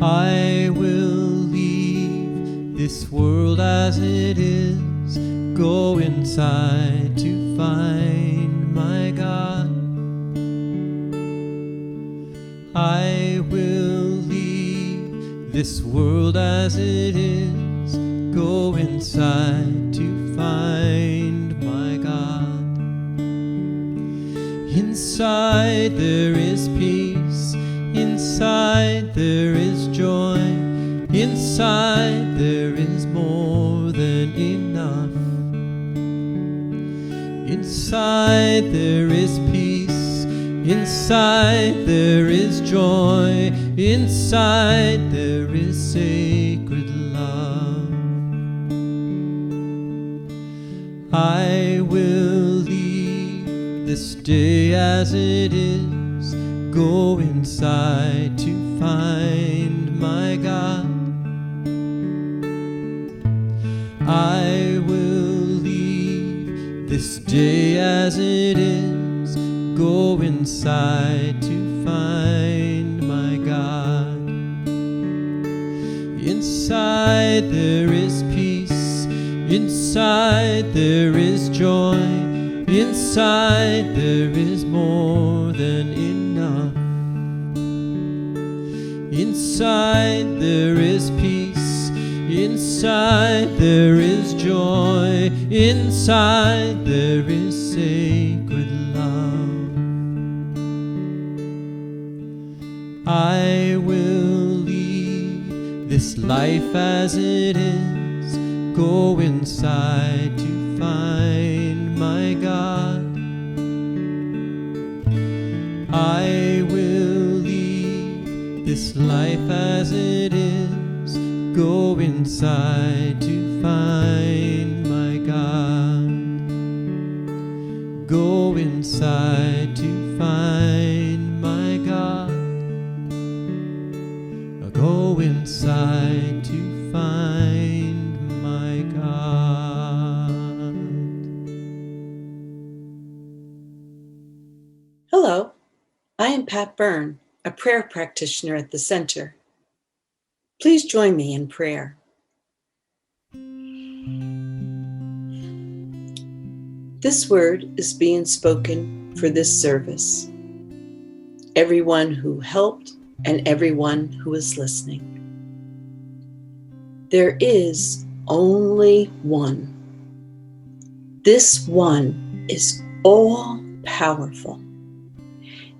I will leave this world as it is, go inside to find my God. I will leave this world as it is, go inside to find my God. Inside there is peace, inside there is joy, inside there is more than enough. Inside there is peace, inside there is joy, inside there is sacred love. I will leave this day as it is, go inside to find my God. I will leave this day as it is, go inside to find my God. Inside there is peace, inside there is joy, inside there is more than enough. Inside there is peace, inside there is joy, inside there is sacred love. I will leave this life as it is, go inside to find my God. I will leave this life as it is, go inside to find my God. Go inside to find my God. Go inside to find my God. Hello, I am Pat Byrne, a prayer practitioner at the Center. Please join me in prayer. This word is being spoken for this service. Everyone who helped and everyone who is listening. There is only one. This one is all powerful.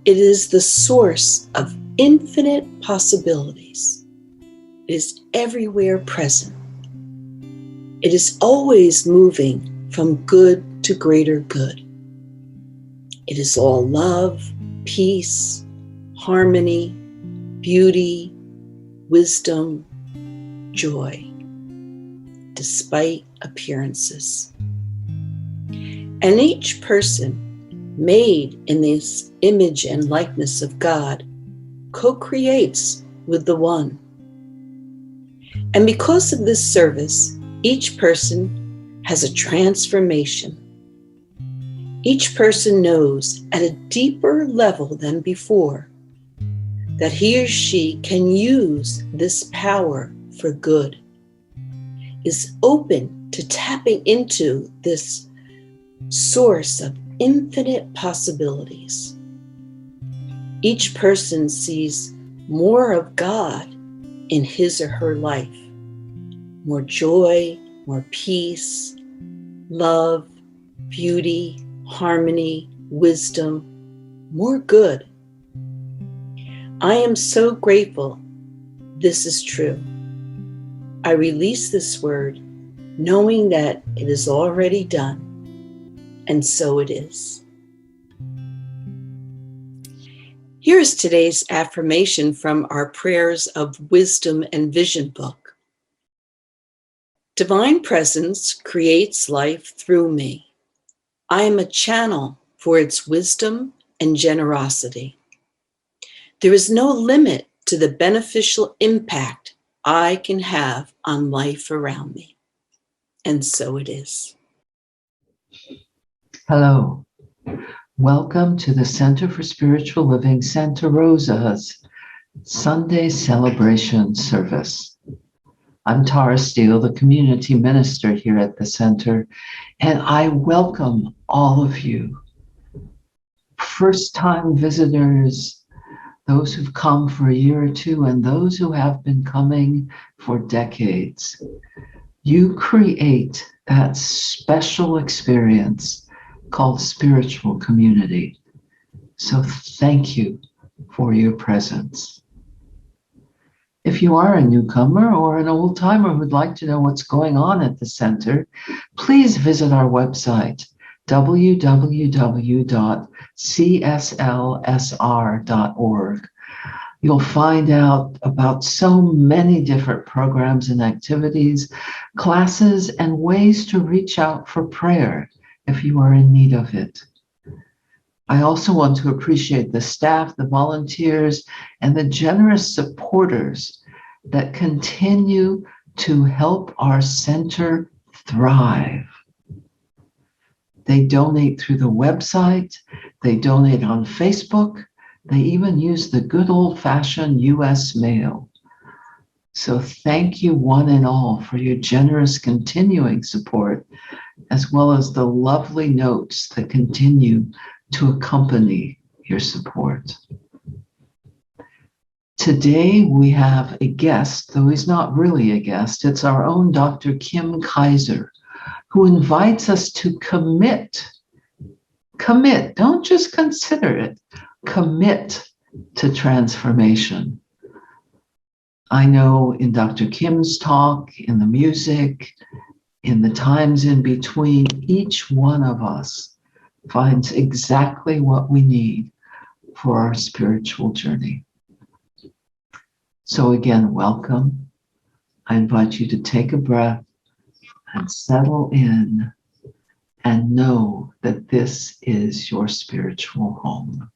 It is the source of infinite possibilities. It is everywhere present. It is always moving from good to greater good. It is all love, peace, harmony, beauty, wisdom, joy, despite appearances. And each person made in this image and likeness of God co-creates with the One. And because of this service, each person has a transformation. Each person knows at a deeper level than before that he or she can use this power for good, is open to tapping into this source of infinite possibilities. Each person sees more of God in his or her life, more joy, more peace, love, beauty, harmony, wisdom, more good. I am so grateful this is true. I release this word knowing that it is already done, and so it is. Here is today's affirmation from our Prayers of Wisdom and Vision book. Divine presence creates life through me. I am a channel for its wisdom and generosity. There is no limit to the beneficial impact I can have on life around me. And so it is. Hello. Welcome to the Center for Spiritual Living Santa Rosa's Sunday celebration service. I'm Tara Steele, the community minister here at the center, and I welcome all of you. First-time visitors, those who've come for a year or two, and those who have been coming for decades. You create that special experience called spiritual community. So thank you for your presence. If you are a newcomer or an old timer who'd like to know what's going on at the center, please visit our website, www.cslsr.org. You'll find out about so many different programs and activities, classes, and ways to reach out for prayer if you are in need of it. I also want to appreciate the staff, the volunteers, and the generous supporters that continue to help our center thrive. They donate through the website, they donate on Facebook, they even use the good old-fashioned US mail. So thank you one and all for your generous continuing support, as well as the lovely notes that continue to accompany your support. Today we have a guest, though he's not really a guest. It's our own Dr. Kim Kaiser, who invites us to commit, don't just consider it, commit to transformation. I know in Dr. Kim's talk, in the music, in the times in between, each one of us finds exactly what we need for our spiritual journey. So again, welcome. I invite you to take a breath and settle in and know that this is your spiritual home.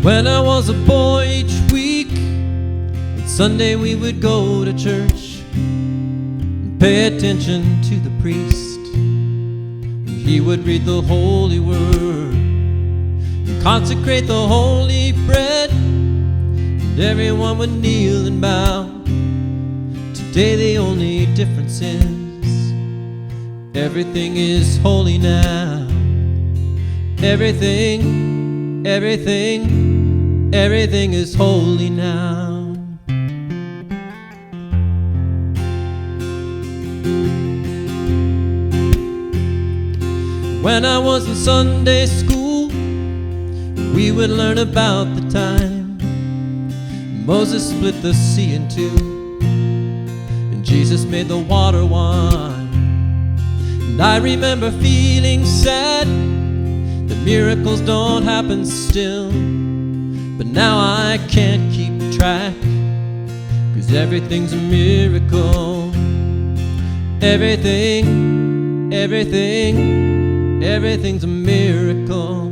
When I was a boy, each week on Sunday we would go to church and pay attention to the priest, and he would read the holy word and consecrate the holy bread, and everyone would kneel and bow. Today the only difference is everything is holy now. Everything is holy now. When I was in Sunday school, we would learn about the time Moses split the sea in two, and Jesus made the water wine. And I remember feeling sad that miracles don't happen still, but now I can't keep track, 'cause everything's a miracle. Everything's a miracle.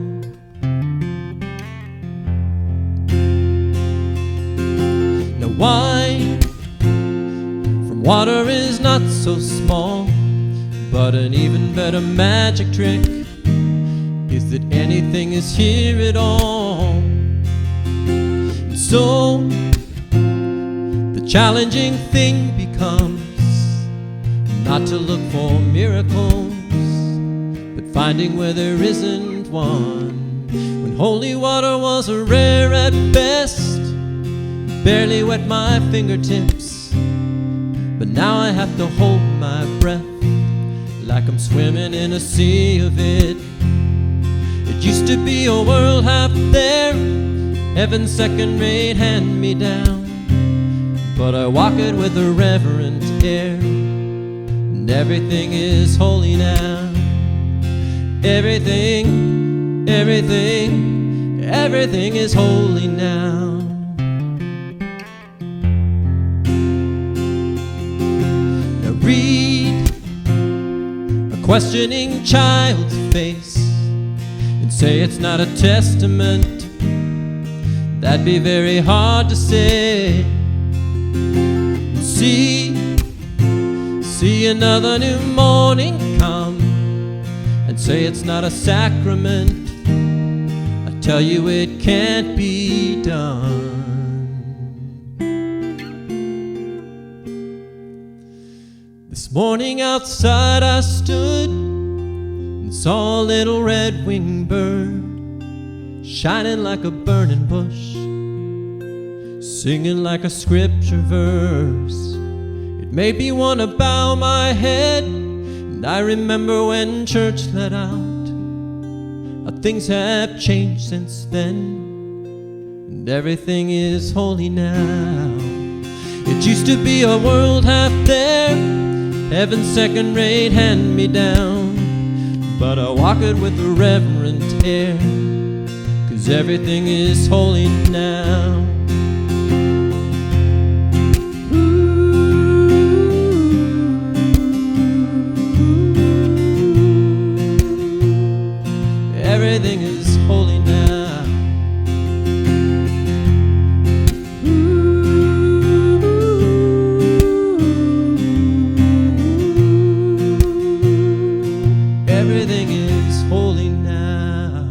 Now wine from water is not so small, but an even better magic trick is that anything is here at all. So the challenging thing becomes not to look for miracles, but finding where there isn't one. When holy water was rare at best, barely wet my fingertips, but now I have to hold my breath like I'm swimming in a sea of it. It used to be a world half there, heaven's second-rate hand-me-down, but I walk it with a reverent air, and everything is holy now. Everything is holy now. Now read a questioning child's face say it's not a testament, that'd be very hard to say. See another new morning come and say it's not a sacrament, I tell you it can't be done. This morning outside I stood and saw a little red-winged bird shining like a burning bush, singing like a scripture verse. It made me want to bow my head, and I remember when church let out, how things have changed since then, and everything is holy now. It used to be a world half there, heaven's second-rate hand-me-down, but I walk it with a reverent air, 'cause everything is holy now. Everything is holy now. Everything is holy now.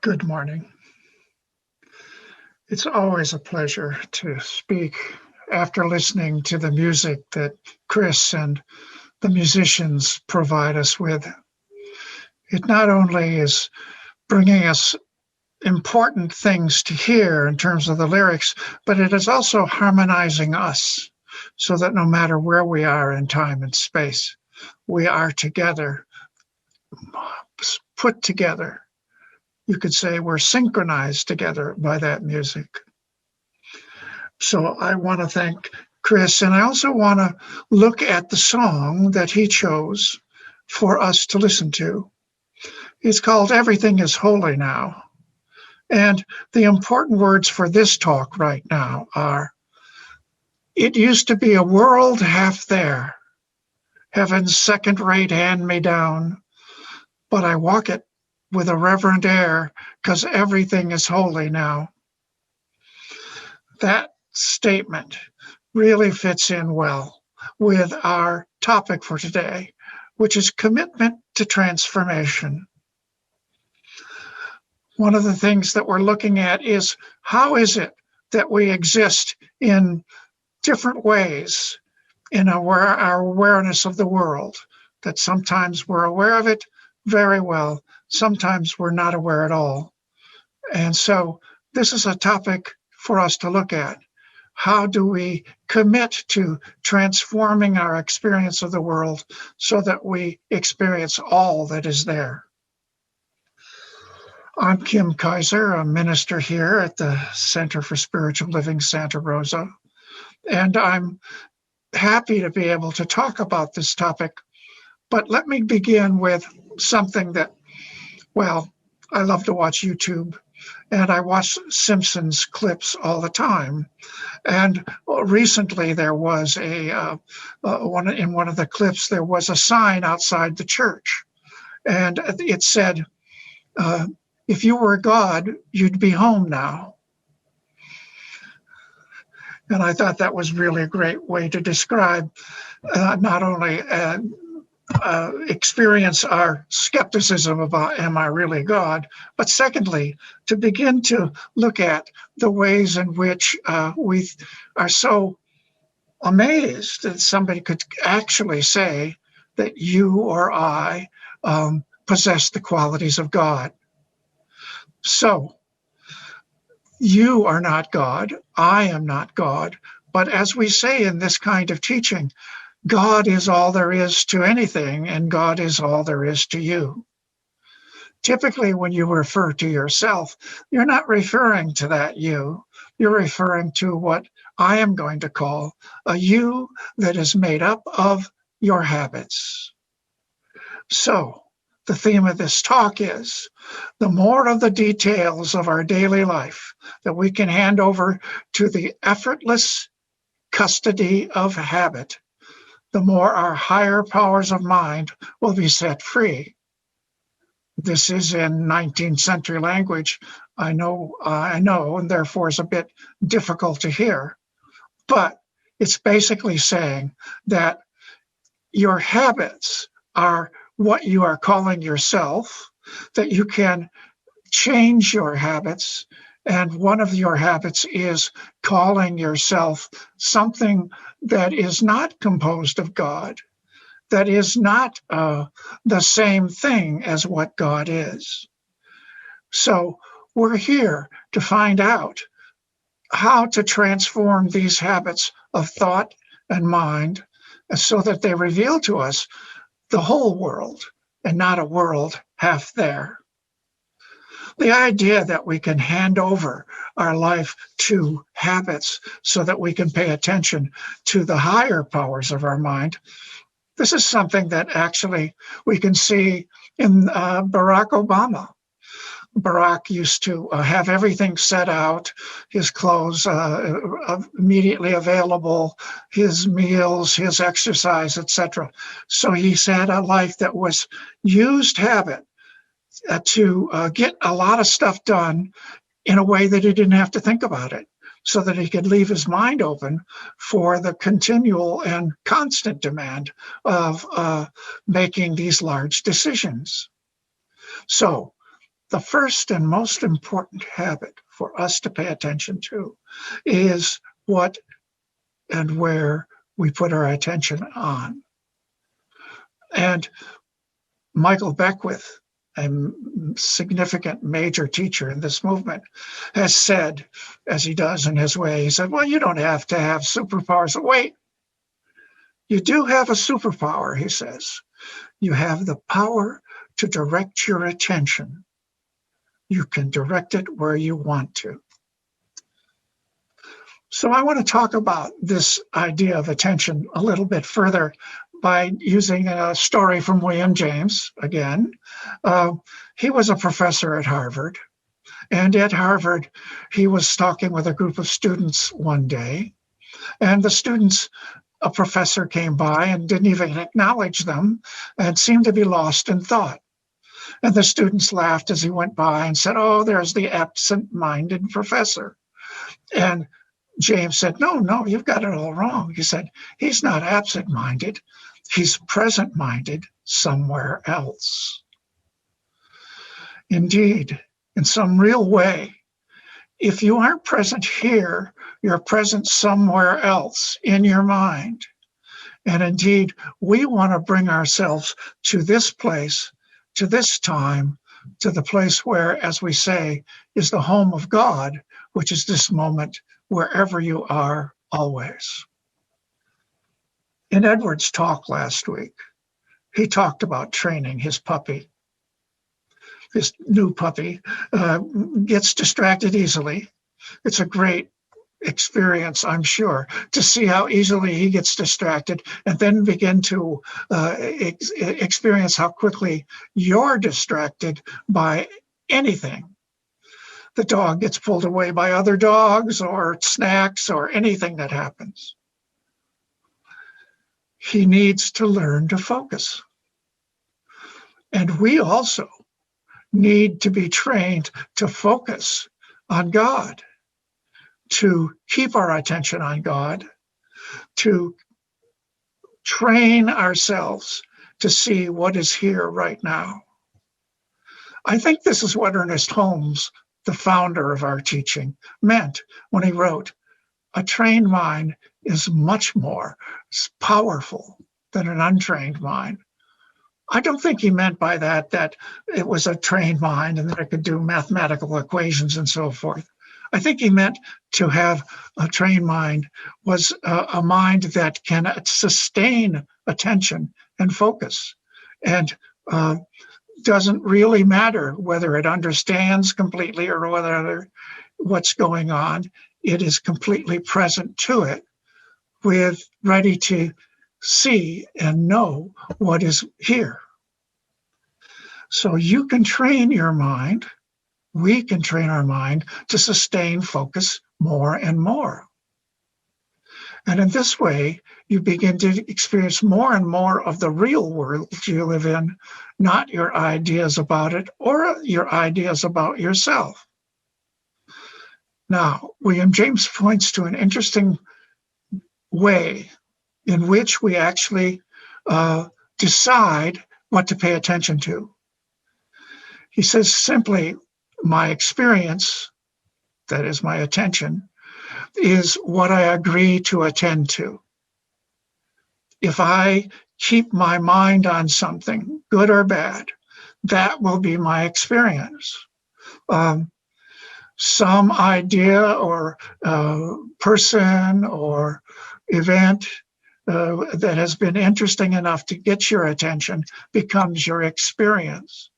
Good morning. It's always a pleasure to speak after listening to the music that Chris and the musicians provide us with. It not only is bringing us important things to hear in terms of the lyrics, but it is also harmonizing us so that no matter where we are in time and space, we are together, put together. You could say we're synchronized together by that music. So I want to thank Chris, and I also want to look at the song that he chose for us to listen to. It's called Everything is Holy Now. And the important words for this talk right now are, it used to be a world half there, heaven's second-rate hand-me-down, but I walk it with a reverent air, 'cause everything is holy now. That statement really fits in well with our topic for today, which is commitment to transformation. One of the things that we're looking at is, how is it that we exist in different ways in our awareness of the world, that sometimes we're aware of it very well, sometimes we're not aware at all. And so this is a topic for us to look at. How do we commit to transforming our experience of the world so that we experience all that is there? I'm Kim Kaiser, a minister here at the Center for Spiritual Living, Santa Rosa, and I'm happy to be able to talk about this topic. But let me begin with something that, well, I love to watch YouTube, and I watch Simpsons clips all the time. And recently there was in one of the clips, there was a sign outside the church, and it said, if you were God, you'd be home now. And I thought that was really a great way to describe not only experience our skepticism about, am I really God? But secondly, to begin to look at the ways in which we are so amazed that somebody could actually say that you or I possess the qualities of God. So, you are not God, I am not God, but as we say in this kind of teaching, God is all there is to anything, and God is all there is to you. Typically, when you refer to yourself, you're not referring to that you. You're referring to what I am going to call a you that is made up of your habits. So, the theme of this talk is, the more of the details of our daily life that we can hand over to the effortless custody of habit, the more our higher powers of mind will be set free. This is in 19th century language. I know, and therefore is a bit difficult to hear. But it's basically saying that your habits are what you are calling yourself, that you can change your habits. And one of your habits is calling yourself something that is not composed of God, that is not the same thing as what God is. So we're here to find out how to transform these habits of thought and mind so that they reveal to us the whole world and not a world half there. The idea that we can hand over our life to habits so that we can pay attention to the higher powers of our mind, this is something that actually we can see in Barack Obama. Barack used to have everything set out, his clothes immediately available, his meals, his exercise, etc. So he's had a life that was used habit to get a lot of stuff done in a way that he didn't have to think about it, so that he could leave his mind open for the continual and constant demand of making these large decisions. So the first and most important habit for us to pay attention to is what and where we put our attention on. And Michael Beckwith, a significant major teacher in this movement, has said, as he does in his way, he said, well, you don't have to have superpowers. Wait, you do have a superpower, he says. You have the power to direct your attention. You can direct it where you want to. So I want to talk about this idea of attention a little bit further by using a story from William James again. He was a professor at Harvard. And at Harvard, he was talking with a group of students one day. And the students, a professor came by and didn't even acknowledge them and seemed to be lost in thought. And the students laughed as he went by and said, oh, there's the absent-minded professor. And James said, no, you've got it all wrong. He said, he's not absent-minded. He's present-minded somewhere else. Indeed, in some real way, if you aren't present here, you're present somewhere else in your mind. And indeed, we want to bring ourselves to this place, to this time, to the place where, as we say, is the home of God, which is this moment, wherever you are, always. In Edward's talk last week, he talked about training his puppy. This new puppy gets distracted easily. It's a great experience, I'm sure, to see how easily he gets distracted and then begin to experience how quickly you're distracted by anything. The dog gets pulled away by other dogs or snacks or anything that happens. He needs to learn to focus. And we also need to be trained to focus on God, to keep our attention on God, to train ourselves to see what is here right now. I think this is what Ernest Holmes, the founder of our teaching, meant when he wrote, a trained mind is much more powerful than an untrained mind. I don't think he meant by that it was a trained mind and that it could do mathematical equations and so forth. I think he meant to have a trained mind was a mind that can sustain attention and focus, and doesn't really matter whether it understands completely or whether what's going on. It is completely present to it, with ready to see and know what is here. So you can train your mind. We can train our mind to sustain focus more and more. And in this way, you begin to experience more and more of the real world you live in, not your ideas about it or your ideas about yourself. Now, William James points to an interesting way in which we actually decide what to pay attention to. He says simply, my experience, that is my attention, is what I agree to attend to. If I keep my mind on something, good or bad, that will be my experience. Some idea or person or event that has been interesting enough to get your attention becomes your experience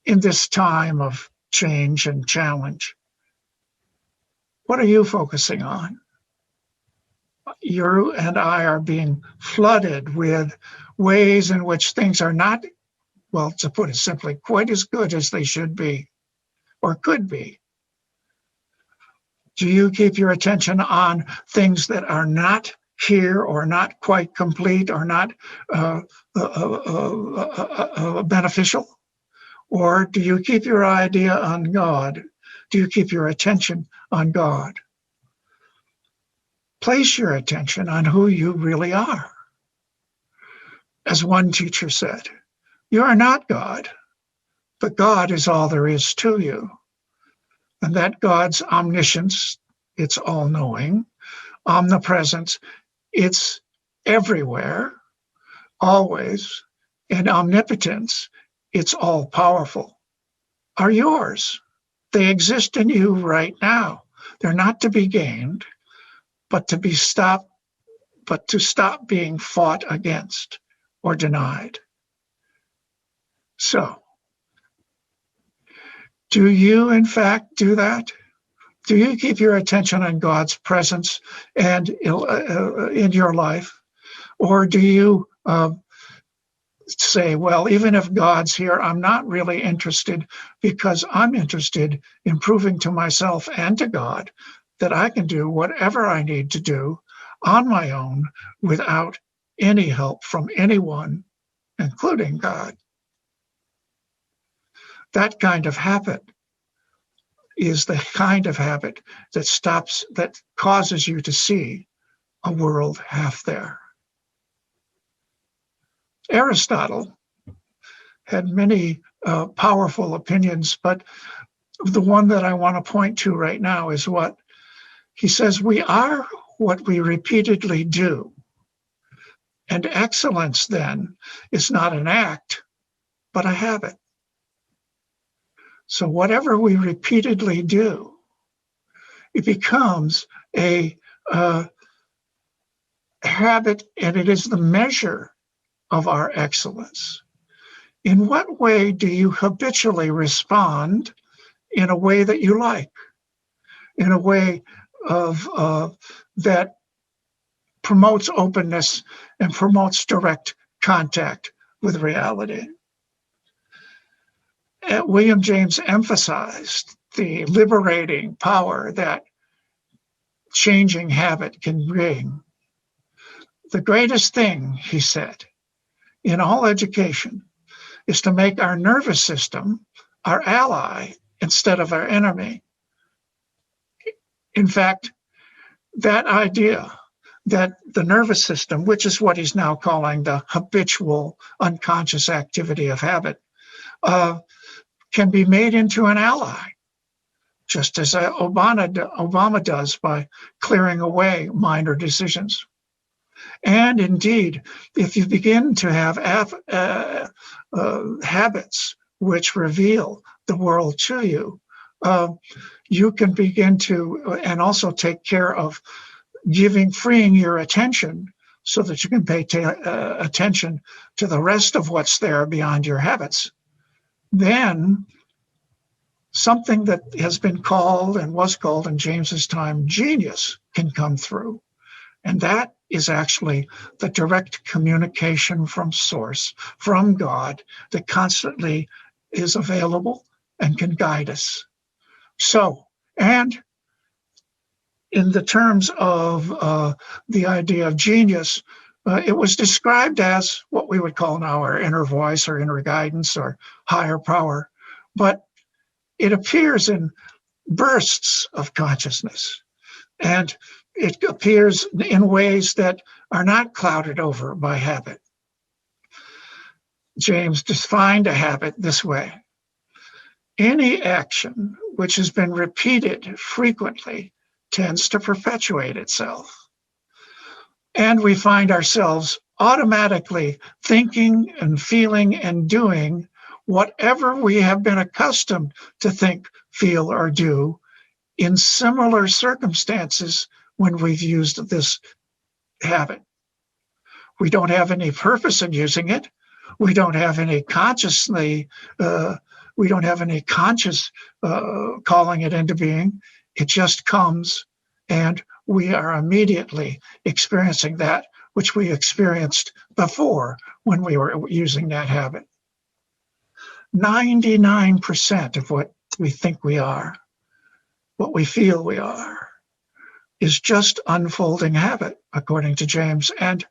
in this time of change and challenge. What are you focusing on? You and I are being flooded with ways in which things are not, well, to put it simply, quite as good as they should be or could be. Do you keep your attention on things that are not here or not quite complete or not beneficial? Or do you keep your idea on God? Do you keep your attention on God? Place your attention on who you really are. As one teacher said, you are not God, but God is all there is to you. And that God's omniscience, it's all-knowing, omnipresence, it's everywhere, always, and omnipotence, it's all-powerful, are yours. They exist in you right now. They're not to be gained, but to stop being fought against or denied. So, do you in fact do that? Do you keep your attention on God's presence and in your life? Or do you say, well, even if God's here, I'm not really interested because I'm interested in proving to myself and to God that I can do whatever I need to do on my own without any help from anyone, including God. That kind of habit is the kind of habit that causes you to see a world half there. Aristotle had many powerful opinions, but the one that I want to point to right now is what he says: we are what we repeatedly do. And excellence, then, is not an act, but a habit. So whatever we repeatedly do, it becomes a habit, and it is the measure of our excellence. In what way do you habitually respond in a way that you like, in a way of that promotes openness and promotes direct contact with reality? William James emphasized the liberating power that changing habit can bring. The greatest thing, he said, in all education is to make our nervous system our ally instead of our enemy. In fact, that idea that the nervous system, which is what he's now calling the habitual unconscious activity of habit, can be made into an ally, just as Obama does by clearing away minor decisions. And indeed, if you begin to have habits which reveal the world to you, you can begin to, and also take care of freeing your attention so that you can pay attention to the rest of what's there beyond your habits. Then something that has been called and was called in James's time genius can come through. And that is actually the direct communication from source, from God, that constantly is available and can guide us. So, and in the terms of the idea of genius, it was described as what we would call now our inner voice or inner guidance or higher power. But it appears in bursts of consciousness, and it appears in ways that are not clouded over by habit. James defined a habit this way: any action which has been repeated frequently tends to perpetuate itself. And we find ourselves automatically thinking and feeling and doing whatever we have been accustomed to think, feel, or do in similar circumstances when we've used this habit. We don't have any purpose in using it. We don't have any conscious calling it into being. It just comes, and we are immediately experiencing that which we experienced before when we were using that habit. 99% of what we think we are, what we feel we are, is just unfolding habit, according to James. And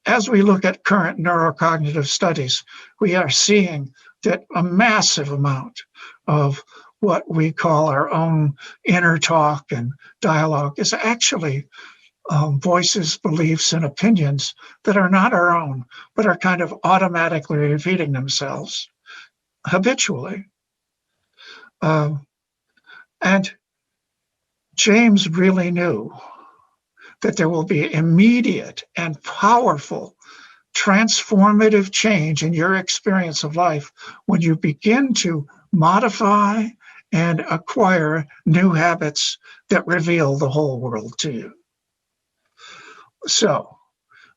as we look at current neurocognitive studies, we are seeing that a massive amount of what we call our own inner talk and dialogue is actually voices, beliefs, and opinions that are not our own, but are kind of automatically repeating themselves habitually. And James really knew that there will be immediate and powerful transformative change in your experience of life when you begin to modify and acquire new habits that reveal the whole world to you. So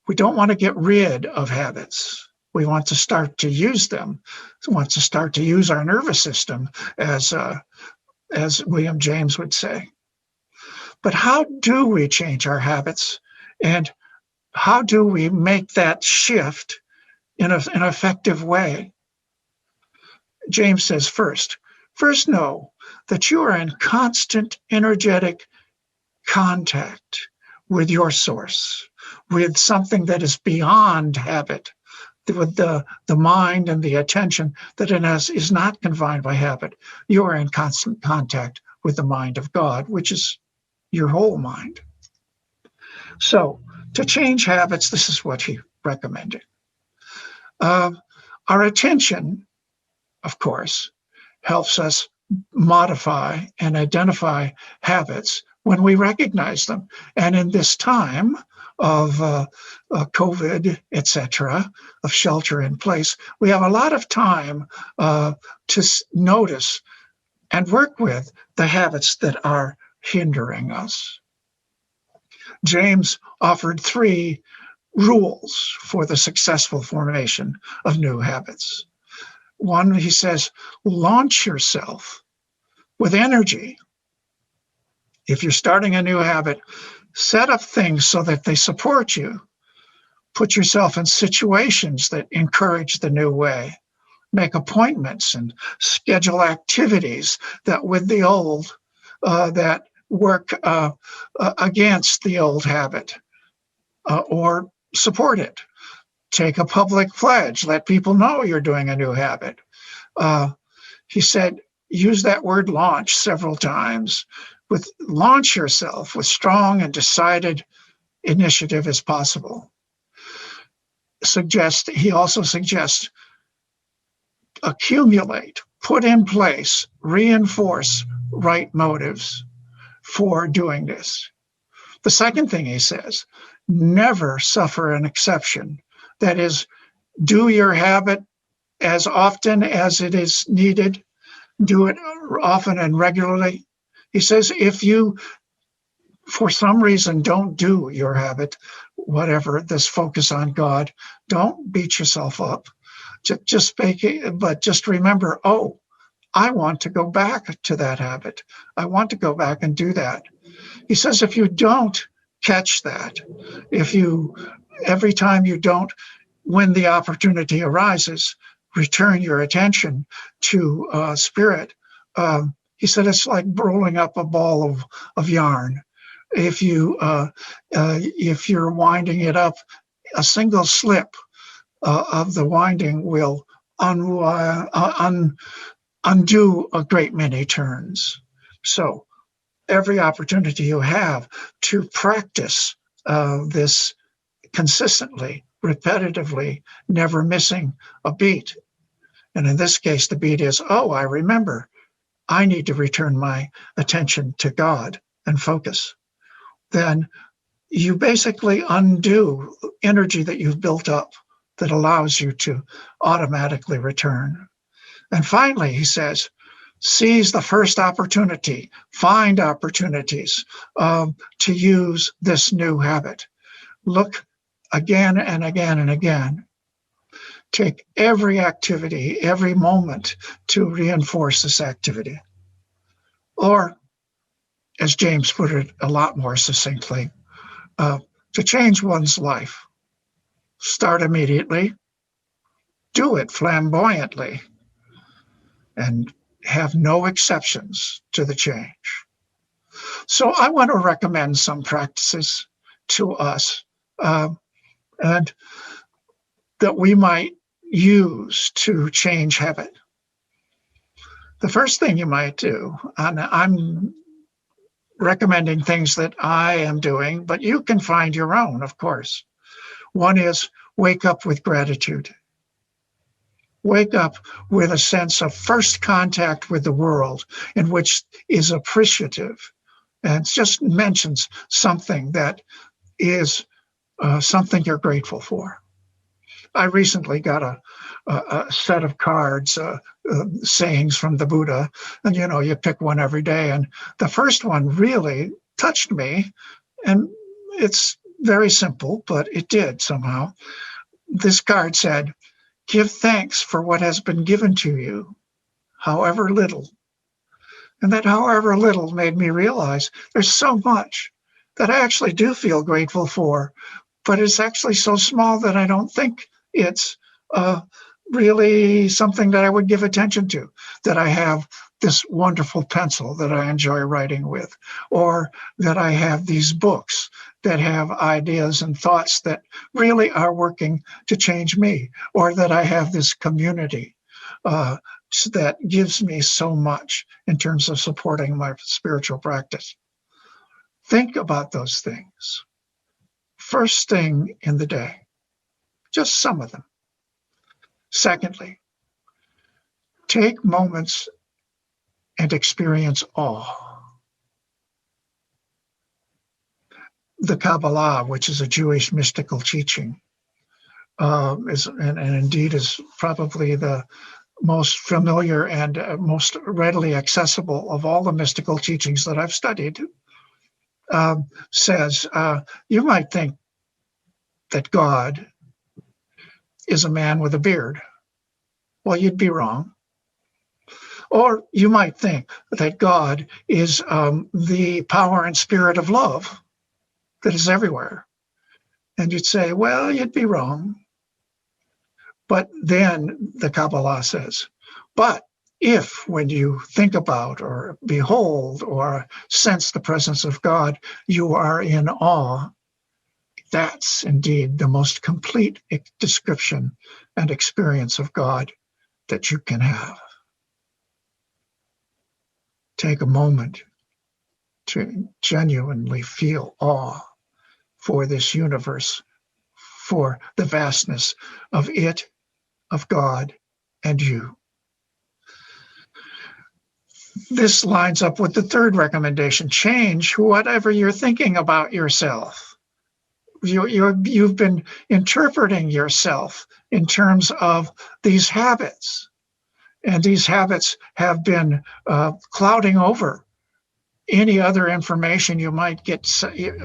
we don't want to get rid of habits. We want to start to use them. We want to start to use our nervous system, as William James would say. But how do we change our habits, and how do we make that shift in an effective way? James says first know that you are in constant energetic contact with your source, with something that is beyond habit, with the mind and the attention that is not confined by habit. You are in constant contact with the mind of God, which is your whole mind. So to change habits, this is what he recommended. Our attention, of course, helps us modify and identify habits when we recognize them. And in this time of COVID, etc., of shelter in place, we have a lot of time to notice and work with the habits that are hindering us. James offered 3 rules for the successful formation of new habits. One, he says, launch yourself with energy. If you're starting a new habit, set up things so that they support you. Put yourself in situations that encourage the new way. Make appointments and schedule activities that with the old, that work against the old habit or support it. Take a public pledge. Let people know you're doing a new habit. He said, use that word launch several times. Launch yourself with strong and decided initiative as possible. He also suggests accumulate, put in place, reinforce right motives for doing this. The second thing he says, never suffer an exception. That is, do your habit as often as it is needed. Do it often and regularly. He says, if you, for some reason, don't do your habit, whatever, this focus on God, don't beat yourself up. But just remember, I want to go back to that habit. I want to go back and do that. He says, if you don't catch that, every time you don't, when the opportunity arises, return your attention to spirit. He said, it's like rolling up a ball of yarn. if you're winding it up, a single slip of the winding will undo a great many turns. So every opportunity you have to practice this consistently, repetitively, never missing a beat. And in this case, the beat is, oh, I remember, I need to return my attention to God and focus. Then you basically undo energy that you've built up that allows you to automatically return. And finally, he says, seize the first opportunity, find opportunities to use this new habit. Look again and again and again. Take every activity, every moment to reinforce this activity. Or, as James put it a lot more succinctly, to change one's life. Start immediately, do it flamboyantly, and have no exceptions to the change. So I want to recommend some practices to us and that we might use to change habit. The first thing you might do, and I'm recommending things that I am doing, but you can find your own, of course. One is wake up with gratitude. Wake up with a sense of first contact with the world in which is appreciative and just mentions something that is something you're grateful for. I recently got a set of cards, sayings from the Buddha, and you pick one every day. And the first one really touched me, and it's very simple, but it did somehow. This card said, "Give thanks for what has been given to you, however little." And that however little made me realize there's so much that I actually do feel grateful for, but it's actually so small that I don't think it's really something that I would give attention to, that I have this wonderful pencil that I enjoy writing with, or that I have these books that have ideas and thoughts that really are working to change me, or that I have this community that gives me so much in terms of supporting my spiritual practice. Think about those things. First thing in the day, just some of them. Secondly, take moments and experience awe. The Kabbalah, which is a Jewish mystical teaching, and indeed is probably the most familiar and most readily accessible of all the mystical teachings that I've studied, says you might think that God is a man with a beard. Well, you'd be wrong. Or you might think that God is the power and spirit of love that is everywhere. And you'd say, well, you'd be wrong. But then the Kabbalah says, but if when you think about or behold or sense the presence of God, you are in awe, that's indeed the most complete description and experience of God that you can have. Take a moment to genuinely feel awe for this universe, for the vastness of it, of God, and you. This lines up with the third recommendation: change whatever you're thinking about yourself. You've been interpreting yourself in terms of these habits, and these habits have been clouding over any other information you might get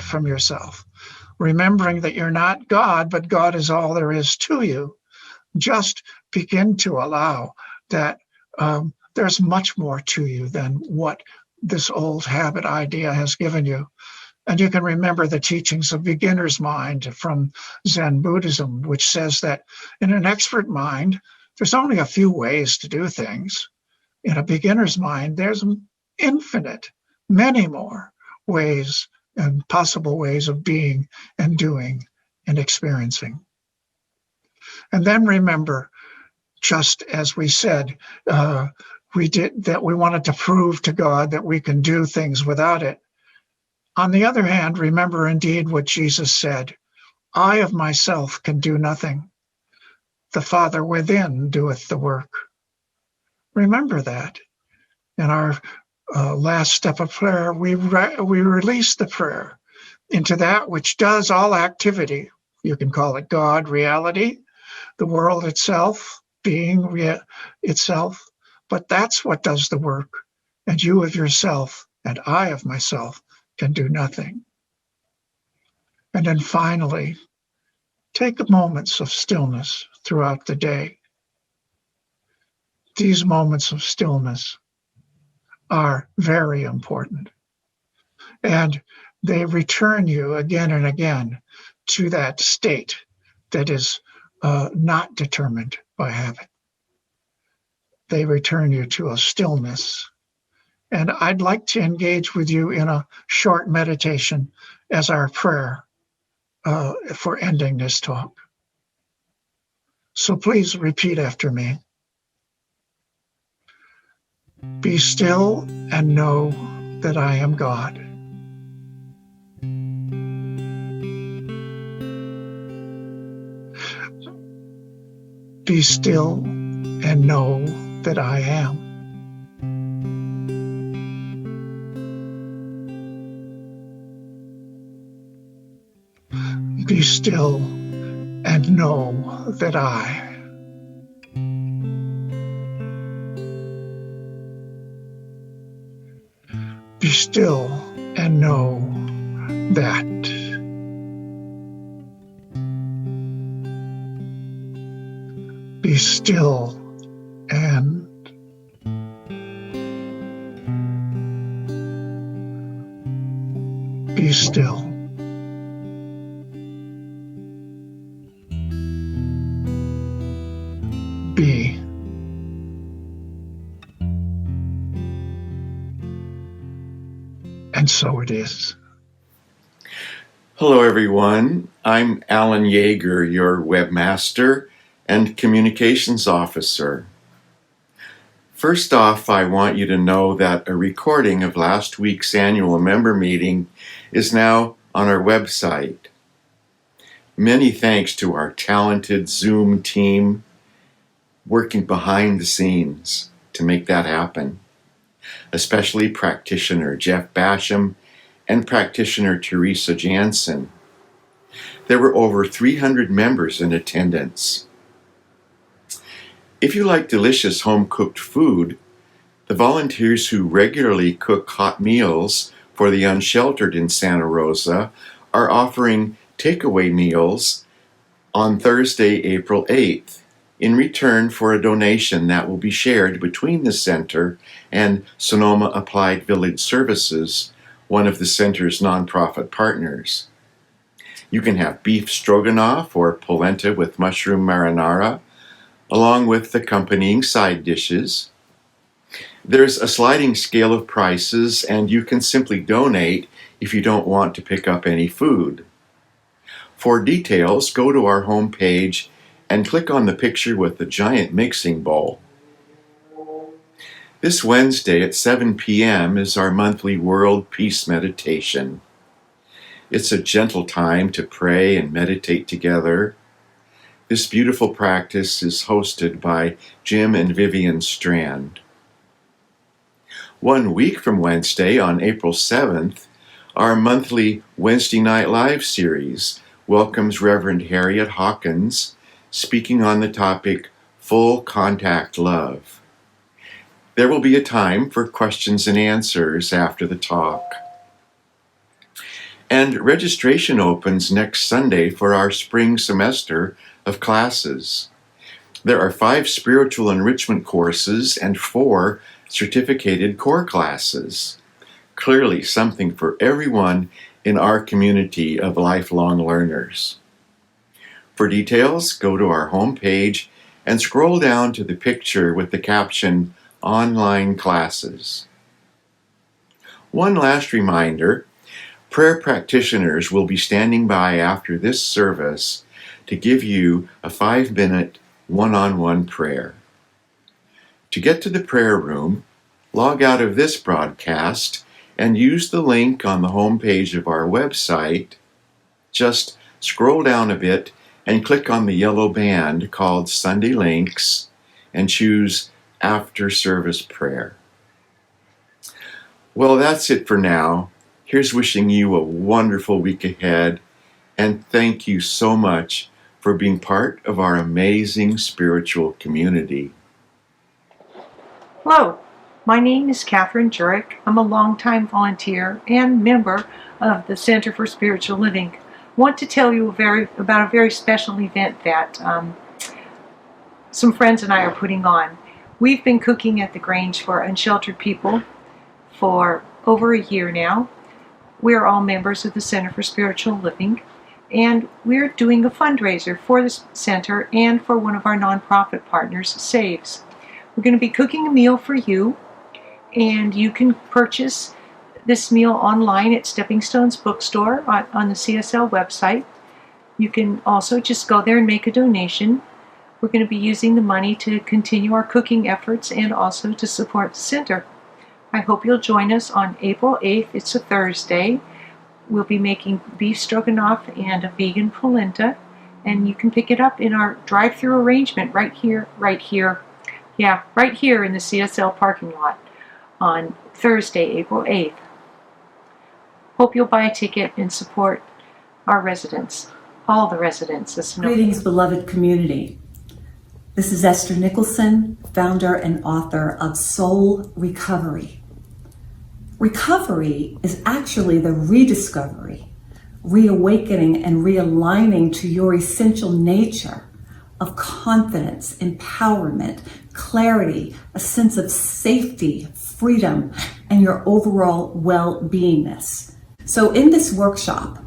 from yourself. Remembering that you're not God, but God is all there is to you. Just begin to allow that there's much more to you than what this old habit idea has given you. And you can remember the teachings of beginner's mind from Zen Buddhism, which says that in an expert mind, there's only a few ways to do things. In a beginner's mind, there's infinite, many more ways and possible ways of being and doing and experiencing. And then remember, just as we said, we wanted to prove to God that we can do things without it. On the other hand, remember indeed what Jesus said, I of myself can do nothing. The Father within doeth the work. Remember that. In our last step of prayer, we release the prayer into that which does all activity. You can call it God, reality, the world itself, being itself, but that's what does the work. And you of yourself and I of myself can do nothing. And then finally, take moments of stillness throughout the day. These moments of stillness are very important. And they return you again and again to that state that is not determined by habit. They return you to a stillness. And I'd like to engage with you in a short meditation as our prayer for ending this talk. So please repeat after me. Be still and know that I am God. Be still and know that I am. Be still and know that I. Be still and know that. Be still and be still. Be. And so it is. Hello, everyone. I'm Alan Yeager, your webmaster and communications officer. First off, I want you to know that a recording of last week's annual member meeting is now on our website. Many thanks to our talented Zoom team working behind the scenes to make that happen, especially practitioner Jeff Basham and practitioner Teresa Jansen. There were over 300 members in attendance. If you like delicious home-cooked food, the volunteers who regularly cook hot meals for the unsheltered in Santa Rosa are offering takeaway meals on Thursday, April 8th, in return for a donation that will be shared between the center and Sonoma Applied Village Services, one of the center's nonprofit partners. You can have beef stroganoff or polenta with mushroom marinara, along with the accompanying side dishes. There's a sliding scale of prices, and you can simply donate if you don't want to pick up any food. For details, go to our homepage and click on the picture with the giant mixing bowl. This Wednesday at 7 p.m. is our monthly World Peace Meditation. It's a gentle time to pray and meditate together. This beautiful practice is hosted by Jim and Vivian Strand. 1 week from Wednesday, on April 7th, our monthly Wednesday Night Live series welcomes Reverend Harriet Hawkins, speaking on the topic Full Contact Love. There will be a time for questions and answers after the talk. And registration opens next Sunday for our spring semester of classes. There are 5 spiritual enrichment courses and 4 certificated core classes. Clearly something for everyone in our community of lifelong learners. For details, go to our homepage and scroll down to the picture with the caption Online Classes. One last reminder, Prayer practitioners will be standing by after this service to give you a 5-minute one-on-one prayer. To get to the prayer room, log out of this broadcast and use the link on the homepage of our website. Just scroll down a bit and click on the yellow band called Sunday Links and choose After Service Prayer. Well, that's it for now. Here's wishing you a wonderful week ahead, and thank you so much for being part of our amazing spiritual community. Hello, my name is Catherine Jurek. I'm a longtime volunteer and member of the Center for Spiritual Living. I want to tell you about a very special event that some friends and I are putting on. We've been cooking at the Grange for unsheltered people for over a year now. We're all members of the Center for Spiritual Living, and we're doing a fundraiser for the center and for one of our nonprofit partners, Saves. We're going to be cooking a meal for you, and you can purchase this meal online at Stepping Stones Bookstore on the CSL website. You can also just go there and make a donation. We're going to be using the money to continue our cooking efforts and also to support the center. I hope you'll join us on April 8th. It's a Thursday. We'll be making beef stroganoff and a vegan polenta, and you can pick it up in our drive-through arrangement right here in the CSL parking lot on Thursday, April 8th. Hope you'll buy a ticket and support our residents, all the residents. Greetings, beloved community. This is Esther Nicholson, founder and author of Soul Recovery. Recovery is actually the rediscovery, reawakening, and realigning to your essential nature of confidence, empowerment, clarity, a sense of safety, freedom, and your overall well-beingness. So in this workshop,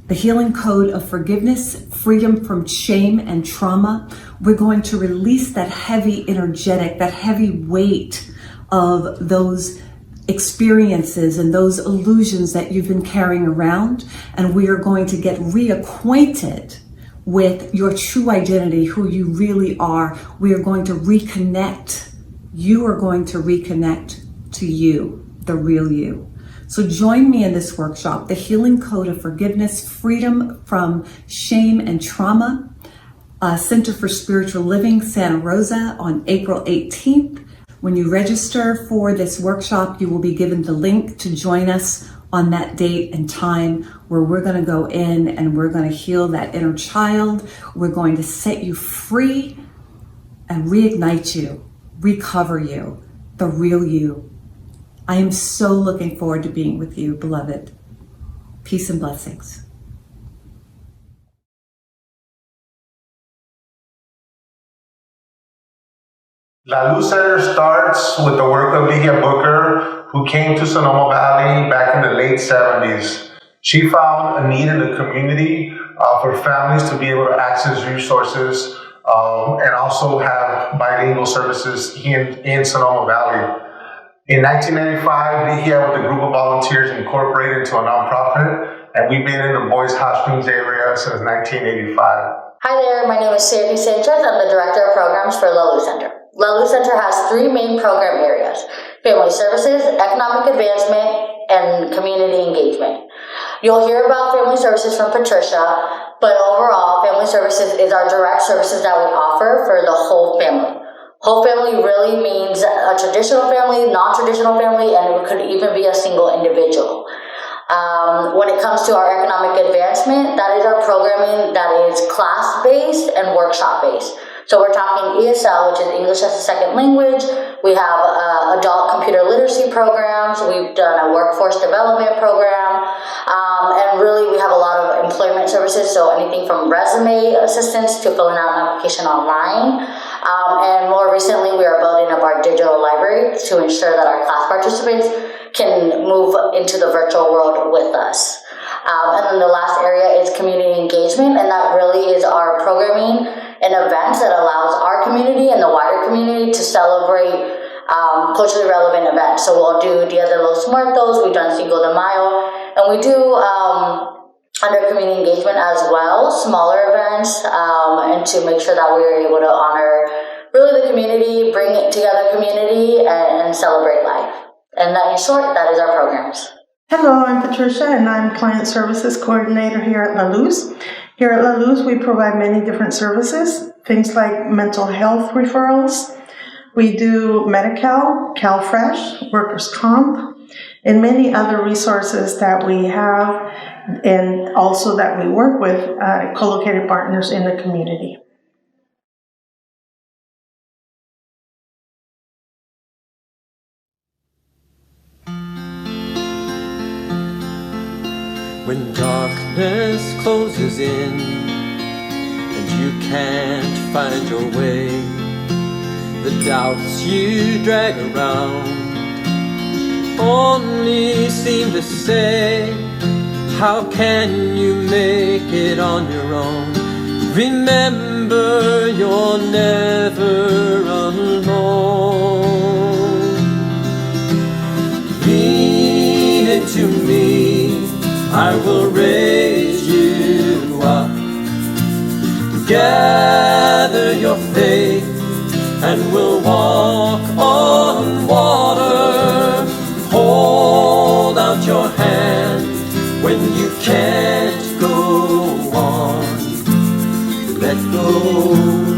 the Healing Code of Forgiveness, Freedom from Shame and Trauma, we're going to release that heavy energetic, that heavy weight of those experiences and those illusions that you've been carrying around, and we are going to get reacquainted with your true identity, who you really are. We are going to reconnect. You are going to reconnect to you, the real you. So join me in this workshop, The Healing Code of Forgiveness, Freedom from Shame and Trauma, Center for Spiritual Living, Santa Rosa, on April 18th. When you register for this workshop, you will be given the link to join us on that date and time, where we're going to go in and we're going to heal that inner child. We're going to set you free and reignite you, recover you, the real you. I am so looking forward to being with you, beloved. Peace and blessings. La Luz Center starts with the work of Lydia Booker, who came to Sonoma Valley back in the late 70s. She found a need in the community for families to be able to access resources and also have bilingual services in Sonoma Valley. In 1995, Lydia, with a group of volunteers, incorporated into a nonprofit, and we've been in the Boys Hot Springs area since 1985. Hi there, my name is Sanchez. I'm the Director of Programs for La Luz Center. La Luz Center has 3 main program areas: family services, economic advancement, and community engagement. You'll hear about family services from Patricia, but overall, family services is our direct services that we offer for the whole family. Whole family really means a traditional family, non-traditional family, and it could even be a single individual. When it comes to our economic advancement, that is our programming that is class-based and workshop-based. So we're talking ESL, which is English as a Second Language. We have adult computer literacy programs. We've done a workforce development program. And really, we have a lot of employment services, so anything from resume assistance to filling out an application online. And more recently, we are building up our digital library to ensure that our class participants can move into the virtual world with us. And then the last area is community engagement, and that really is our programming and events that allows our community and the wider community to celebrate culturally relevant events. So we'll do Dia de los Muertos, we've done Cinco de Mayo, and we do under community engagement as well, smaller events, and to make sure that we're able to honor really the community, bring it together community, and celebrate life. And that, in short, that is our programs. Hello, I'm Patricia, and I'm Client Services Coordinator here at La Luz. Here at La Luz, we provide many different services, things like mental health referrals. We do Medi-Cal, CalFresh, Workers' Comp, and many other resources that we have and also that we work with co-located partners in the community. When darkness closes in and you can't find your way, the doubts you drag around only seem to say, how can you make it on your own? Remember, you're never alone. Lean into me, I will raise you up. Gather your faith and we'll walk on water. Hold out your hand when you can't go on. Let go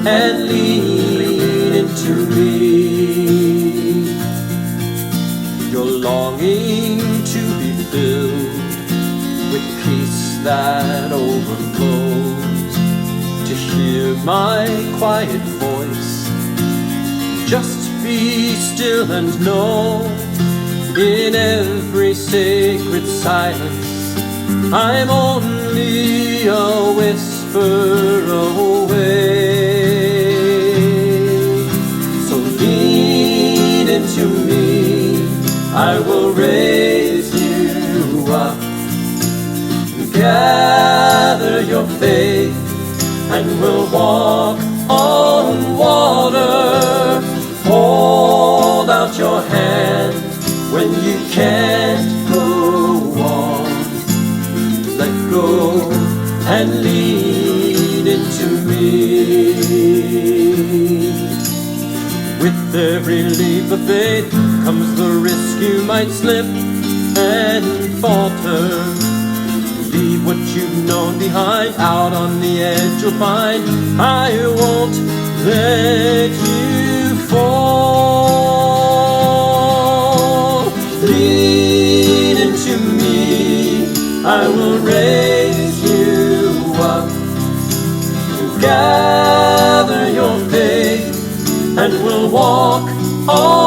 and lean into me. You're longing to be filled with peace that overflows, to hear my quiet voice. Just be still and know, in every sacred silence, I'm only a whisper away. So lean into me, I will raise you up. Gather your faith and we'll walk on water. Hold out your hand when you can't go on. Let go and lean into me. With every leap of faith comes the risk you might slip and falter. Leave what you've known behind, out on the edge you'll find I won't let you fall. Lean into me, I will raise you up. Gather your faith and we'll walk on